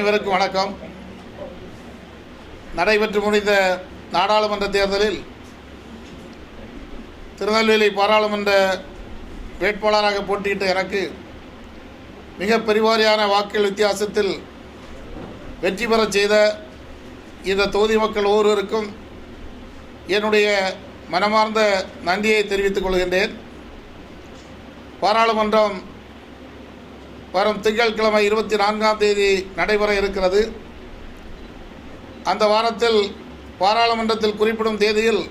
அனைவருக்கும் வணக்கம். நடைபெற்று முடிந்த நாடாளுமன்ற தேர்தலில் திருநெல்வேலி பாராளுமன்ற வேட்பாளராக போட்டியிட்ட எனக்கு மிக பெருவாரியான வாக்குகள் வித்தியாசத்தில் வெற்றி பெறச் செய்த இந்த தொகுதி மக்கள் ஒவ்வொருவருக்கும் என்னுடைய மனமார்ந்த நன்றியை தெரிவித்துக் கொள்கின்றேன். பாராளுமன்றம் வரும் திங்கட்கிழமை 24ஆம் தேதி நடைபெற இருக்கிறது. அந்த வாரத்தில் பாராளுமன்றத்தில் குறிப்பிடும் தேதியில்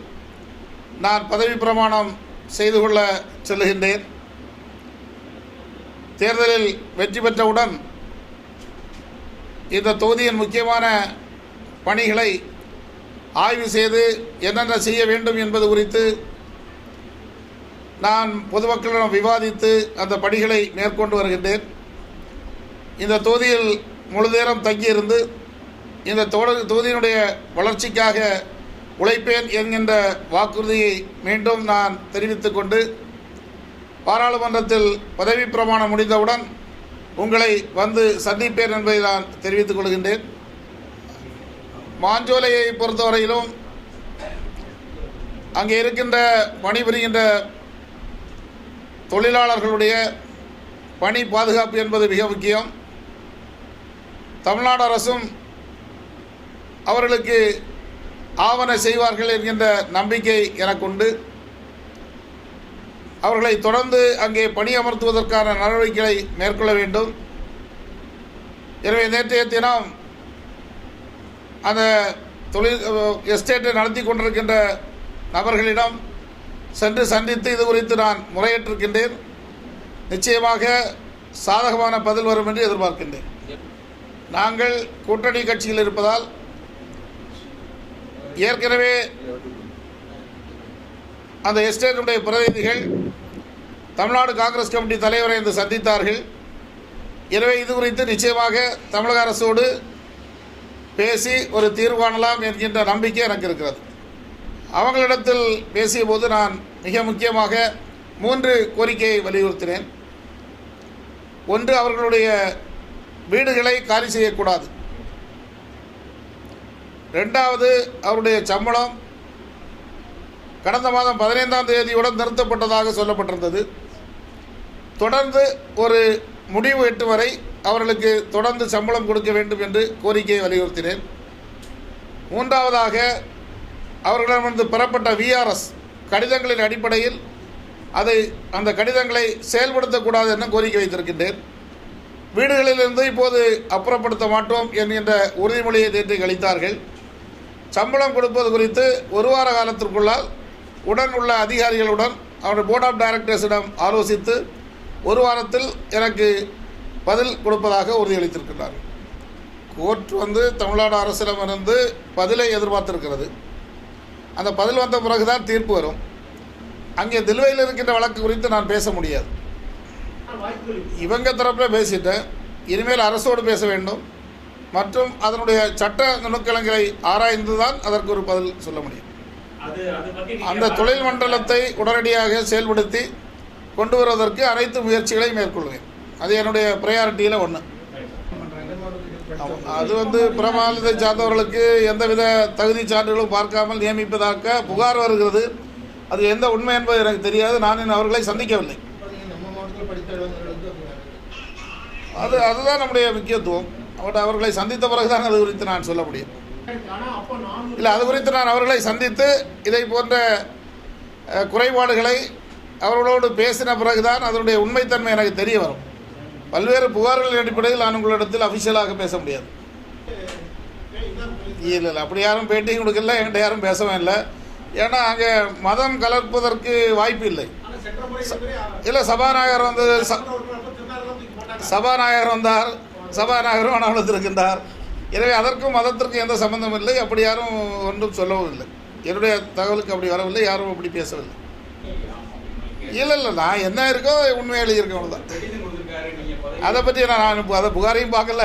நான் பதவி பிரமாணம் செய்து கொள்ள செல்லுகின்றேன். தேர்தலில் வெற்றி பெற்றவுடன் இந்த தொகுதியின் முக்கியமான பணிகளை ஆய்வு செய்து என்னென்ன செய்ய வேண்டும் என்பது குறித்து நான் பொதுமக்களிடம் விவாதித்து அந்த பணிகளை மேற்கொண்டு வருகின்றேன். இந்த தொகுதியில் முழு நேரம் தங்கியிருந்து இந்த தொகுதியினுடைய வளர்ச்சிக்காக உழைப்பேன் என்கின்ற வாக்குறுதியை மீண்டும் நான் தெரிவித்துக் கொண்டு பாராளுமன்றத்தில் பதவி பிரமாணம் முடிந்தவுடன் உங்களை வந்து சந்திப்பேன் என்பதை நான் தெரிவித்துக் கொள்கின்றேன். மாஞ்சோலையை பொறுத்தவரையிலும் அங்கே இருக்கின்ற பணிபுரிகின்ற தொழிலாளர்களுடைய பணி பாதுகாப்பு என்பது மிக முக்கியம். தமிழ்நாடு அரசும் அவர்களுக்கு ஆவண செய்வார்கள் என்கின்ற நம்பிக்கை எனக்கு உண்டு. அவர்களை தொடர்ந்து அங்கே பணியமர்த்துவதற்கான நடவடிக்கைகளை மேற்கொள்ள வேண்டும். எனவே நேற்றைய தினம் அந்த எஸ்டேட்டை நடத்தி கொண்டிருக்கின்ற நபர்களிடம் சென்று சந்தித்து இது குறித்து நான் முறையிட்டிருக்கின்றேன். நிச்சயமாக சாதகமான பதில் வரும் என்று எதிர்பார்க்கின்றேன். நாங்கள் கூட்டணி கட்சியில் இருப்பதால் ஏற்கனவே அந்த எஸ்டேட்டுடைய பிரதிநிதிகள் தமிழ்நாடு காங்கிரஸ் கமிட்டி தலைவரை இன்று சந்தித்தார்கள். எனவே இது குறித்து நிச்சயமாக தமிழக அரசோடு பேசி ஒரு தீர்வு காணலாம் என்கின்ற நம்பிக்கை எனக்கு இருக்கிறது. அவங்களிடத்தில் பேசிய போது நான் மிக முக்கியமாக 3 கோரிக்கையை வலியுறுத்தினேன். ஒன்று, அவர்களுடைய வீடுகளை காலி செய்யக்கூடாது. 2வது, அவருடைய சம்பளம் கடந்த மாதம் 15ஆம் தேதியுடன் நிறுத்தப்பட்டதாக சொல்லப்பட்டிருந்தது. தொடர்ந்து ஒரு முடிவு எட்டு வரை அவர்களுக்கு தொடர்ந்து சம்பளம் கொடுக்க வேண்டும் என்று கோரிக்கையை வலியுறுத்தினேன். 3வதாக, அவர்களிடமிருந்து பெறப்பட்ட VRS கடிதங்களின் அடிப்படையில் அந்த கடிதங்களை செயல்படுத்தக்கூடாது என கோரிக்கை வைத்திருக்கின்றேன். வீடுகளிலிருந்து இப்போது அப்புறப்படுத்த மாட்டோம் என்கின்ற உறுதிமொழியை நேற்று அளித்தார்கள். சம்பளம் கொடுப்பது குறித்து 1 வார காலத்திற்குள்ளால் உடன் உள்ள அதிகாரிகளுடன் அவருடைய போர்ட் ஆஃப் டைரக்டர்ஸிடம் ஆலோசித்து 1 வாரத்தில் எனக்கு பதில் கொடுப்பதாக உறுதியளித்திருக்கிறார். கோர்ட் தமிழ்நாடு அரசிடமிருந்து பதிலை எதிர்பார்த்திருக்கிறது. அந்த பதில் வந்த பிறகுதான் தீர்ப்பு வரும். அங்கே நிலுவையில் இருக்கின்ற வழக்கு குறித்து நான் பேச முடியாது. இவங்க தரப்பில் பேசிட்டேன். இனிமேல் அரசோடு பேச வேண்டும் மற்றும் அதனுடைய சட்ட நுணுக்கங்களை ஆராய்ந்து தான் அதற்கு ஒரு பதில் சொல்ல முடியும். அந்த தொழில் மண்டலத்தை உடனடியாக செயல்படுத்தி கொண்டு வருவதற்கு அனைத்து முயற்சிகளையும் மேற்கொள்வேன். அது என்னுடைய ப்ரையாரிட்டியில் ஒன்று. அது பிரமாணத்தை சார்ந்தவர்களுக்கு எந்தவித தகுதி சான்றுகளும் பார்க்காமல் நியமிப்பதாக புகார் வருகிறது. அது எந்த உண்மை என்பது எனக்கு தெரியாது. நான் இன்னும் அவர்களை சந்திக்கவில்லை. அதுதான் நம்முடைய முக்கியத்துவம். அவர்களை சந்தித்த பிறகுதான் அது குறித்து நான் சொல்ல முடியும். இல்லை, அது குறித்து நான் அவர்களை சந்தித்து இதை போன்ற குறைபாடுகளை அவர்களோடு பேசின பிறகுதான் அதனுடைய உண்மைத்தன்மை எனக்கு தெரிய வரும். பல்வேறு புகார்களின் அடிப்படையில் நான் உங்களிடத்தில் அஃபிஷியலாக பேச முடியாது. இல்லை, அப்படி யாரும் பேட்டியும் கொடுக்கல, என்கிட்ட யாரும் பேசவே இல்லை. ஏன்னா அங்கே மதம் கலப்பதற்கு வாய்ப்பு இல்லை. இல்லை, சபாநாயகர் வந்தார், சபாநாயகரும் அனுமதித்திருக்கின்றார். எனவே அதற்கும் மதத்திற்கும் எந்த சம்பந்தம் இல்லை. அப்படி யாரும் ஒன்றும் சொல்லவும் இல்லை. என்னுடைய தகவலுக்கு அப்படி வரவில்லை. யாரும் அப்படி பேசவில்லை. இல்லை, நான் என்ன இருக்கோ உண்மையை எழுதியிருக்கேன், அவ்வளோதான். அதை பற்றி நான் அதை புகாரையும் பார்க்கல.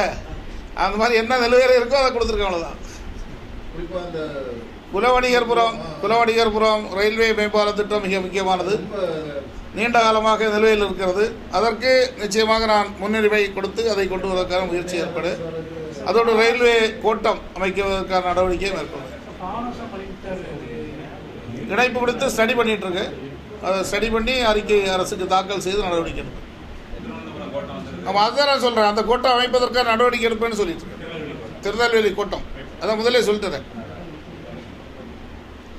அந்த மாதிரி என்ன நிலுவையில் இருக்கோ அதை கொடுத்துருக்கேன், அவ்வளோதான். குலவணிகர்புரம் ரயில்வே மேம்பால திட்டம் மிக முக்கியமானது. நீண்ட காலமாக நிலுவையில் இருக்கிறது. அதற்கு நிச்சயமாக நான் முன்னுரிமை கொடுத்து அதை கொண்டு வருவதற்கான முயற்சி ஏற்படு. அதோடு ரயில்வே கோட்டம் அமைக்குவதற்கான நடவடிக்கை மேற்கொள்ளும். இணைப்பு கொடுத்து ஸ்டடி பண்ணிட்டு இருக்கு. அதை ஸ்டடி பண்ணி அறிக்கை அரசுக்கு தாக்கல் செய்து நடவடிக்கை எடுப்பேன். ஆமாம், அதுதான் நான் சொல்கிறேன். அந்த கோட்டம் அமைப்பதற்கான நடவடிக்கை எடுப்பேன்னு சொல்லிட்டு இருக்கேன். திருநெல்வேலி கோட்டம் அதான் முதலே சொல்லிட்டுறேன்.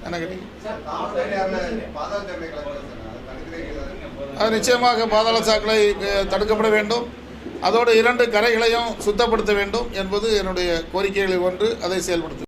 என்ன கேட்டீங்க? அது நிச்சயமாக பாதாள சாக்கடை தடுக்கப்பட வேண்டும். அதோடு 2 கரைகளையும் சுத்தப்படுத்த வேண்டும் என்பது என்னுடைய கோரிக்கைகளில் ஒன்று. அதை செயல்படுத்தும்.